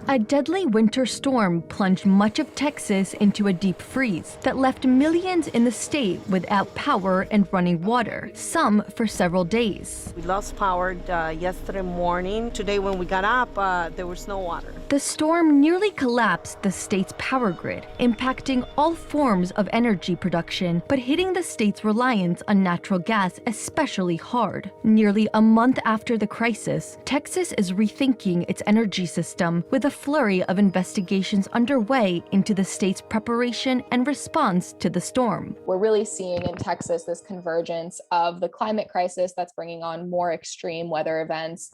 A deadly winter storm plunged much of Texas into a deep freeze that left millions in the state without power and running water, some for several days. We lost power yesterday morning. Today when we got up, there was no water. The storm nearly collapsed the state's power grid, impacting all forms of energy production, but hitting the state's reliance on natural gas especially hard. Nearly a month after the crisis, Texas is rethinking its energy system with a flurry of investigations underway into the state's preparation and response to the storm. We're really seeing in Texas this convergence of the climate crisis that's bringing on more extreme weather events,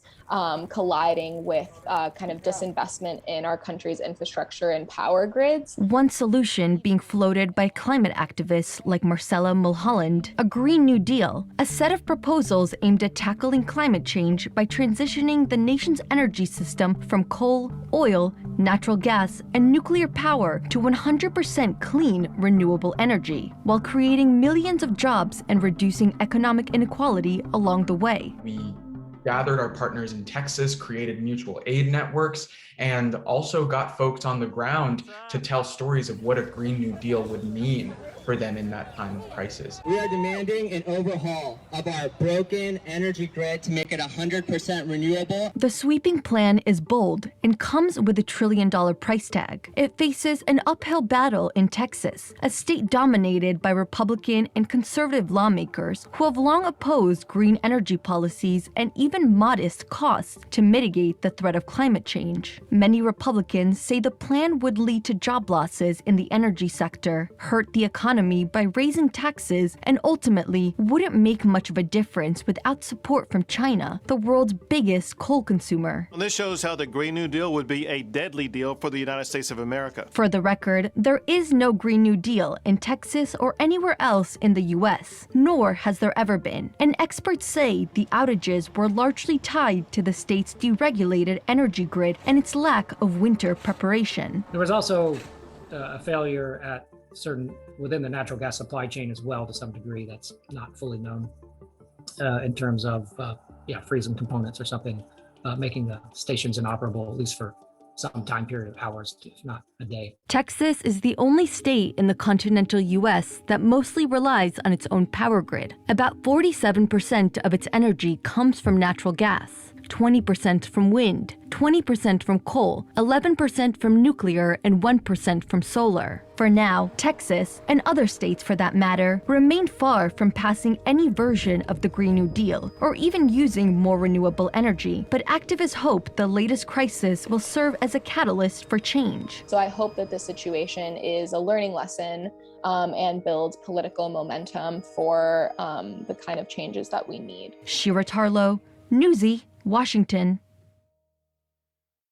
colliding with kind of disinvestment in our country's infrastructure and power grids. One solution being floated by climate activists like MULHOLLAND, a Green New Deal, a set of proposals aimed at tackling climate change by transitioning the nation's energy system from coal, oil, natural gas, and nuclear power to 100% clean, renewable energy, while creating millions of jobs and reducing economic inequality along the way. We gathered our partners in Texas, created mutual aid networks, and also got folks on the ground to tell stories of what a Green New Deal would mean for them in that time of crisis. We are demanding an overhaul of our broken energy grid to make it 100% renewable. The sweeping plan is bold and comes with a $1 trillion price tag. It faces an uphill battle in Texas, a state dominated by Republican and conservative lawmakers who have long opposed green energy policies and even modest costs to mitigate the threat of climate change. Many Republicans say the plan would lead to job losses in the energy sector, hurt the economy by raising taxes, and ultimately wouldn't make much of a difference without support from China, the world's biggest coal consumer. Well, this shows how the Green New Deal would be a deadly deal for the United States of America. For the record, there is no Green New Deal in Texas or anywhere else in the U.S., nor has there ever been. And experts say the outages were largely tied to the state's deregulated energy grid and its lack of winter preparation. There was also a failure at within the natural gas supply chain as well, to some degree. That's not fully known in terms of freezing components or something, making the stations inoperable, at least for some time period of hours, if not a day. Texas is the only state in the continental U.S. that mostly relies on its own power grid. About 47% of its energy comes from natural gas, 20% from wind, 20% from coal, 11% from nuclear, and 1% from solar. For now, Texas, and other states for that matter, remain far from passing any version of the Green New Deal, or even using more renewable energy. But activists hope the latest crisis will serve as a catalyst for change. So I hope that this situation is a learning lesson and builds political momentum for the kind of changes that we need. Shira Tarlow, Newsy, Washington.